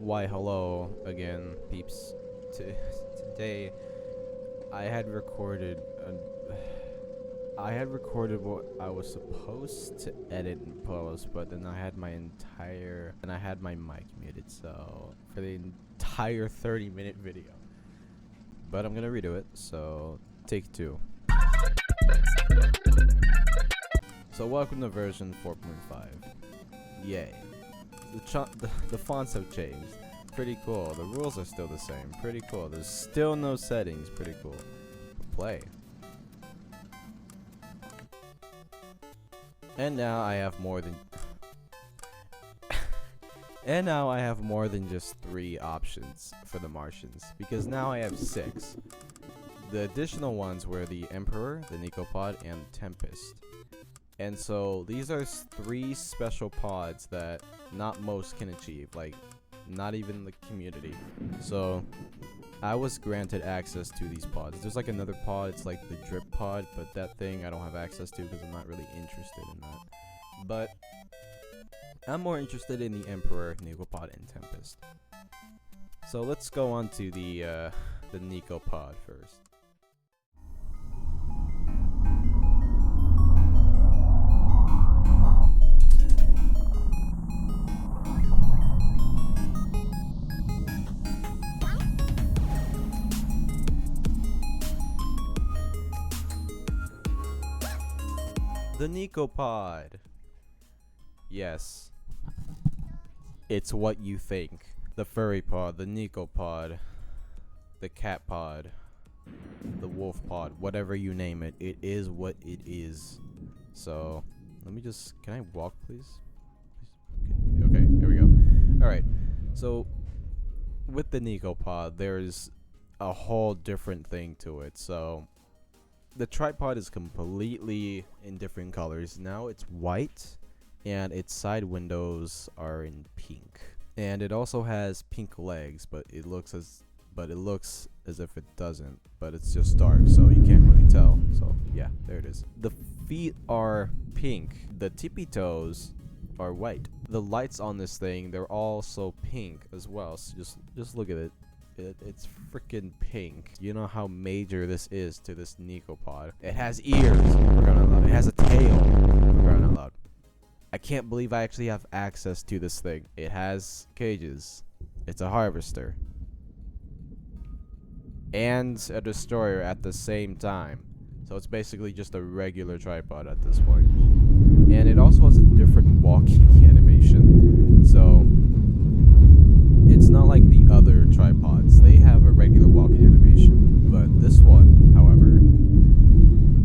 Why hello again, peeps. Today I had recorded what I was supposed to edit and post, but then I had my mic muted, so for the entire 30-minute video. But I'm gonna redo it, so take 2. So welcome to version 4.5. Yay. The fonts have changed. Pretty cool. The rules are still the same. Pretty cool. There's still no settings. Pretty cool. Play. And now I have more than just 3 options for the Martians, because now I have 6. The additional ones were the Emperor, the Nico Pod, and Tempest. And so these are 3 special pods that not most can achieve, like not even the community. So I was granted access to these pods. There's like another pod, it's like the drip pod, but that thing I don't have access to because I'm not really interested in that. But I'm more interested in the Emperor, Nico Pod, and Tempest. So let's go on to the Nico Pod first. The Nico Pod. Yes. It's what you think. The furry pod, the Nico Pod, the cat pod, the wolf pod, whatever you name it, it is what it is. So, let me just, can I walk please? Okay, here we go. Alright, so with the Nico Pod, there's a whole different thing to it. So, the tripod is completely in different colors. Now it's white, and its side windows are in pink. And it also has pink legs, but it looks as if it doesn't. But it's just dark, so you can't really tell. So yeah, there it is. The feet are pink. The tippy toes are white. The lights on this thing, they're also pink as well. So just look at it. It's freaking pink. You know how major this is to this Nico Pod. It has ears. We're gonna love it. It has a tail. We're gonna love it. I can't believe I actually have access to this thing. It has cages. It's a harvester. And a destroyer at the same time. So it's basically just a regular tripod at this point. And it also has a different walking animation. So it's not like the other tripods. They have a regular walking animation. But this one, however,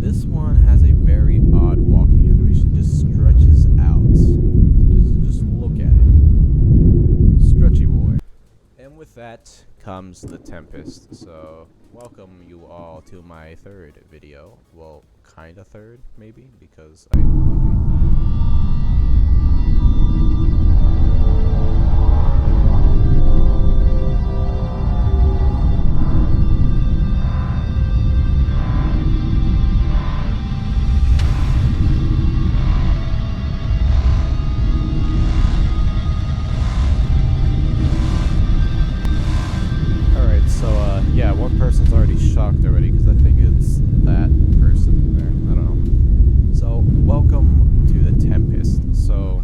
this one has a very odd walking animation. Just stretches out. Just look at it. Stretchy boy. And with that comes the Tempest. So welcome you all to my 3rd video. Well, kinda 3rd, maybe, because okay. Yeah, one person's already shocked already because I think it's that person there. I don't know. So, welcome to the Tempest. So,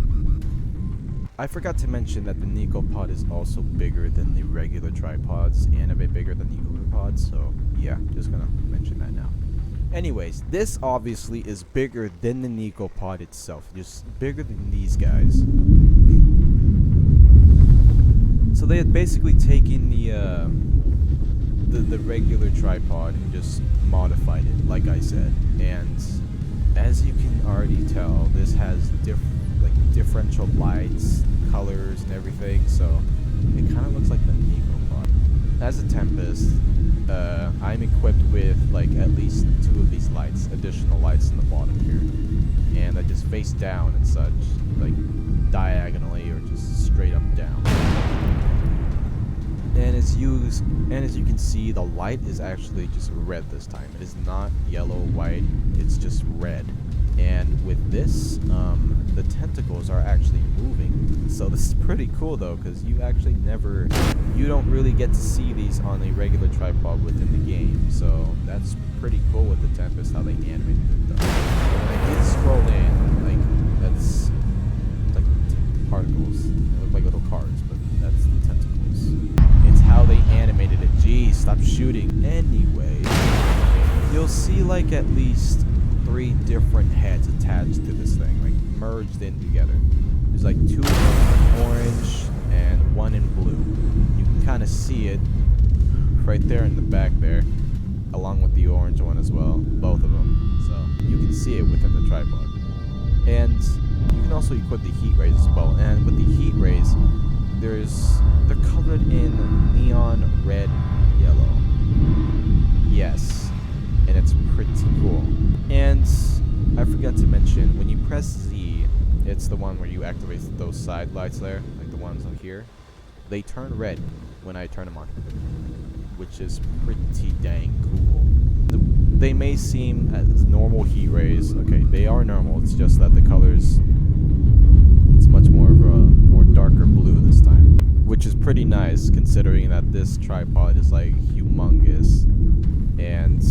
I forgot to mention that the Nico Pod is also bigger than the regular tripods and a bit bigger than the Uber Pods. So, yeah, just gonna mention that now. Anyways, this obviously is bigger than the Nico Pod itself. Just bigger than these guys. So they had basically taken the regular tripod and just modified it, like I said. And as you can already tell, this has differential lights, colors, and everything. So it kind of looks like the Nico Pod. As a Tempest, I'm equipped with like at least 2 of these lights, additional lights in the bottom here, and that just face down and such, like diagonally or just straight up down. And as you can see, the light is actually just red this time. It is not yellow, white, it's just red. And with this, the tentacles are actually moving. So this is pretty cool though, because you actually you don't really get to see these on a regular tripod within the game. So that's pretty cool with the Tempest, how they animated it though. When I did scroll in, like, that's like particles. They look like little cards, but that's the tentacles. It's how they animated it. Geez, stop shooting. Anyway, you'll see like at least 3 different heads attached to this thing, like merged in together. There's like 2 in orange and 1 in blue. You can kind of see it right there in the back there, along with the orange one as well, both of them. So you can see it within the tripod. And you can also equip the heat rays as well. And with the heat rays, they're colored in neon red, yellow. Yes, and it's pretty cool. And I forgot to mention, when you press Z, it's the one where you activate those side lights there, like the ones on here. They turn red when I turn them on, which is pretty dang cool. They may seem as normal heat rays. Okay, they are normal. It's just that the colors, it's much more of a more darker blue this time, which is pretty nice considering that this tripod is like humongous, and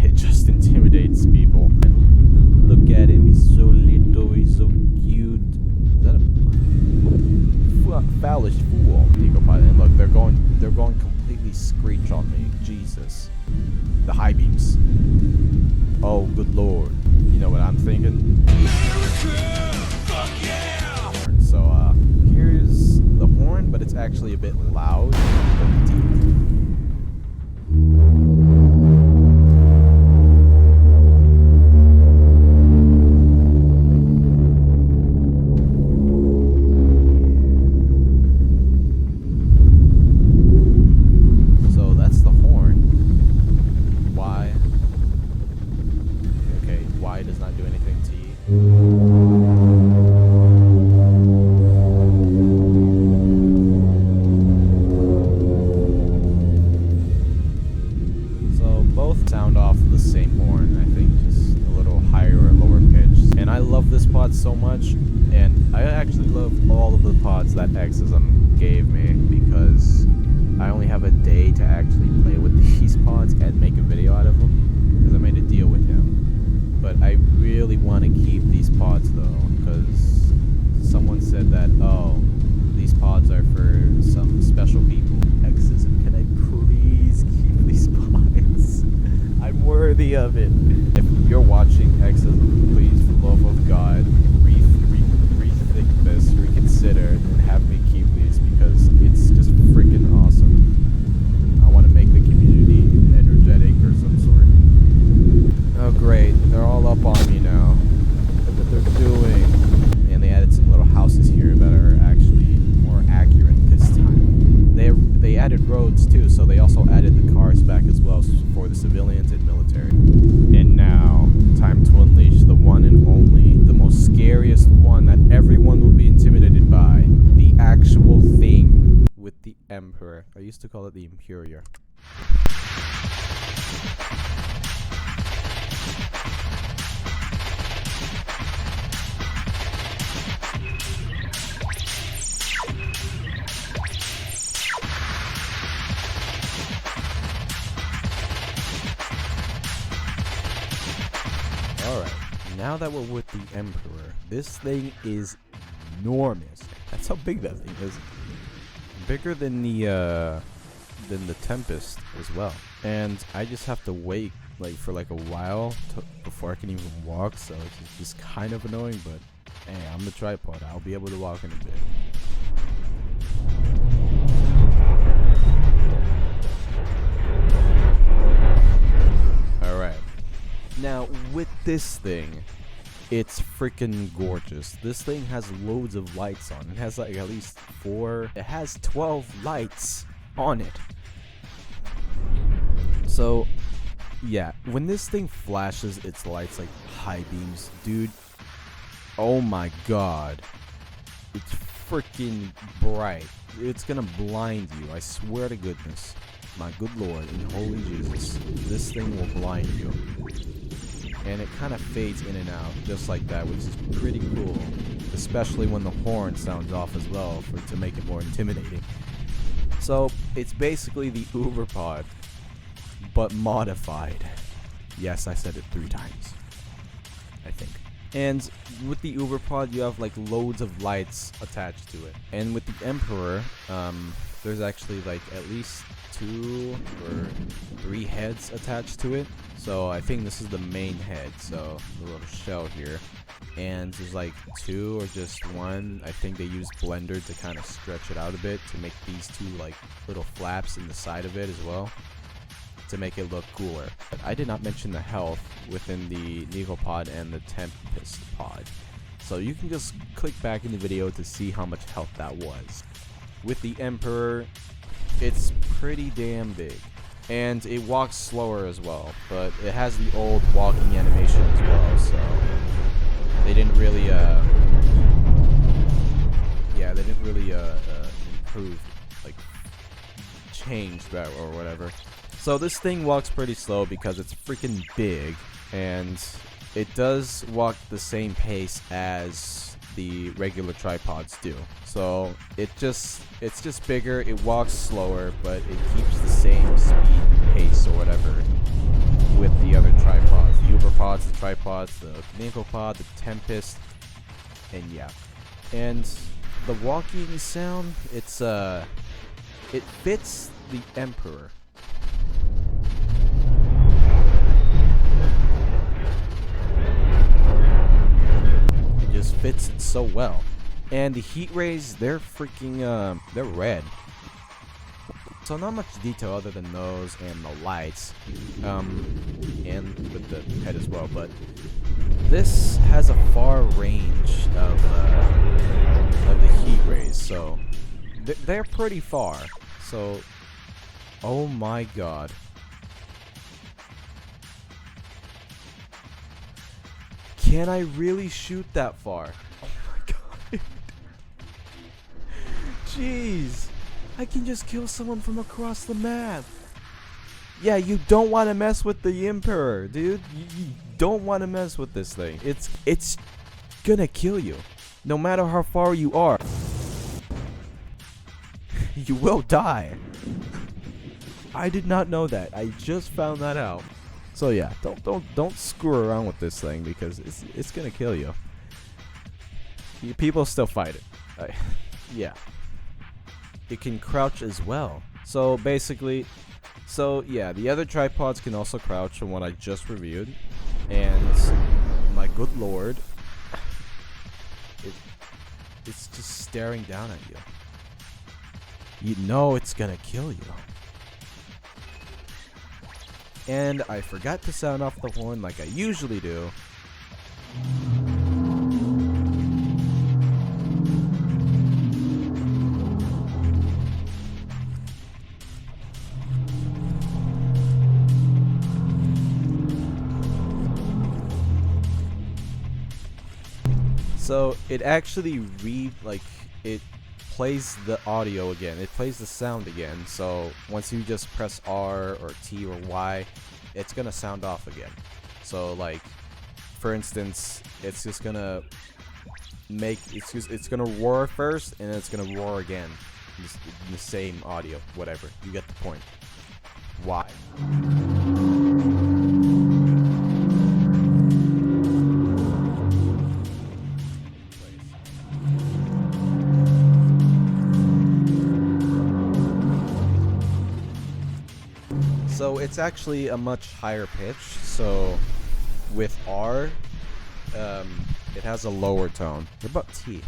it just intimidates people. And look at him, he's so little, he's so cute. Is that a foolish fool, Nico Pod? And look, they're going completely screech on me. Jesus. The high beams. Oh, good lord. You know what I'm thinking? Fuck yeah! So, here's the horn, but it's actually a bit loud but deep. Does not do anything to you. So both sound off the same horn, I think, just a little higher or lower pitch. And I love this pod so much, and I actually love all of the pods that XISM gave me, because I only have a day to actually play with these pods and make a video out of them, because I made a deal with him. But I really want to keep these pods though, because someone said that, oh, these pods are for some special people. XISM, can I please keep these pods? I'm worthy of it. If you're watching XISM, please, for the love of God, rethink this, reconsider, and have me keep these, because it's just freaking awesome. I want to make the community energetic or some sort. Oh great, they're all up on me now. Look what they're doing. And they added some little houses here that are actually more accurate this time. They added roads too, so they also added the cars back as well for the civilians and military. And now, time to unleash the one and only, the most scariest one that everyone will be intimidated by. The actual thing with the Emperor. I used to call it the Imperior. Alright, now that we're with the Emperor, this thing is enormous. That's how big that thing is. Bigger than the Tempest as well. And I just have to wait for a while before I can even walk, so it's just kind of annoying, but hey, I'm the tripod. I'll be able to walk in a bit. Alright. Now, with this thing, it's freaking gorgeous. This thing has loads of lights on. It has at least 4. It has 12 lights on it. So, yeah, when this thing flashes its lights like high beams, dude, oh my god. It's freaking bright. It's gonna blind you, I swear to goodness. My good lord, in holy Jesus, this thing will blind you. And it kind of fades in and out, just like that, which is pretty cool. Especially when the horn sounds off as well, to make it more intimidating. So, it's basically the Uber Pod, but modified. Yes, I said it 3 times, I think. And with the Uber Pod, you have like loads of lights attached to it. And with the Emperor, there's actually like at least 2 or 3 heads attached to it. So I think this is the main head, so the little shell here. And there's like 2 or just 1. I think they use Blender to kind of stretch it out a bit to make these 2 like little flaps in the side of it as well, to make it look cooler. But I did not mention the health within the Nico Pod and the Tempest Pod. So you can just click back in the video to see how much health that was. With the Emperor, it's pretty damn big. And it walks slower as well, but it has the old walking animation as well, so they didn't really improve, like change that or whatever. So this thing walks pretty slow because it's freaking big, and it does walk the same pace as the regular tripods do. So it's just bigger, it walks slower, but it keeps the same speed pace or whatever with the other tripods. The Uber Pods, the tripods, the Nico Pod, the Tempest, and yeah. And the walking sound, it fits the Emperor. Just fits it so well. And the heat rays, they're freaking they're red. So not much detail other than those and the lights, and with the head as well, but this has a far range of the heat rays, so they're pretty far. So oh my god. Can I really shoot that far? Oh my god. Jeez. I can just kill someone from across the map. Yeah, you don't want to mess with the Emperor, dude. You don't want to mess with this thing. It's gonna kill you. No matter how far you are. You will die. I did not know that. I just found that out. So yeah, don't screw around with this thing because it's gonna kill you. People still fight it. Yeah. It can crouch as well. So basically, yeah, the other tripods can also crouch from what I just reviewed. And my good lord, it's just staring down at you. You know it's gonna kill you. And I forgot to sound off the horn like I usually do. So it actually it plays the audio again. It plays the sound again. So once you just press R or T or Y, it's gonna sound off again. So like, for instance, it's just gonna it's gonna roar first, and then it's gonna roar again. Just the same audio, whatever. You get the point. Why? So it's actually a much higher pitch. So with R, it has a lower tone. What about T?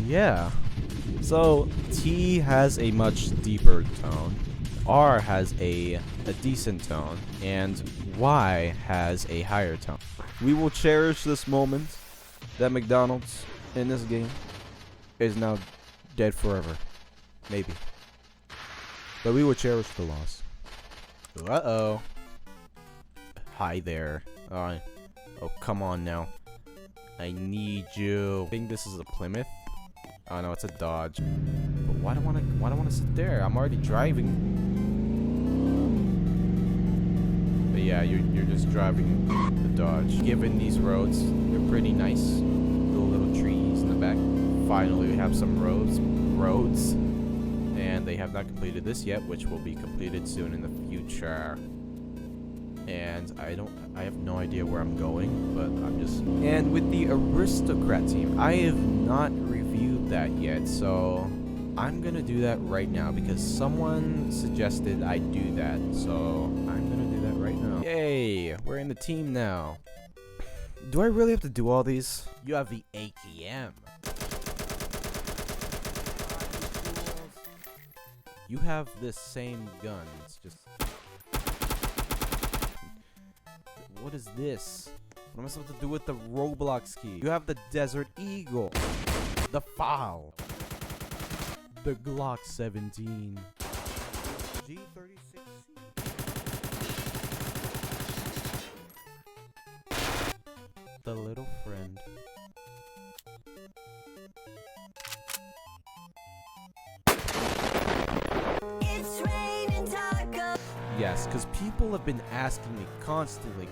Yeah. So T has a much deeper tone, R has a decent tone, and Y has a higher tone. We will cherish this moment that McDonald's in this game. is now dead forever. Maybe. But we will cherish the loss. Uh-oh. Hi there. Oh, come on now. I need you. I think this is a Plymouth. Oh no, it's a Dodge. But why do I wanna sit there? I'm already driving. But yeah, you're just driving the Dodge. Given these roads, they're pretty nice. Little trees in the back. Finally, we have some roads. And they have not completed this yet, which will be completed soon in the future. And I have no idea where I'm going, but I'm just... And with the Aristocrat team, I have not reviewed that yet, so I'm gonna do that right now because someone suggested I do that, so I'm gonna do that right now. Yay, we're in the team now. Do I really have to do all these? You have the ATM. You have this same gun, it's just... What is this? What am I supposed to do with the Roblox key? You have the Desert Eagle. The FAL. The Glock 17. G36C. The little friend. It's raining tacos. Yes, because people have been asking me constantly,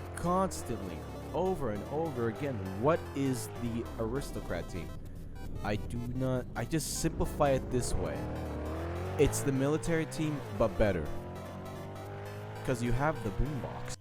over and over again, what is the Aristocrat team? I just simplify it this way. It's the military team, but better. Because you have the boombox.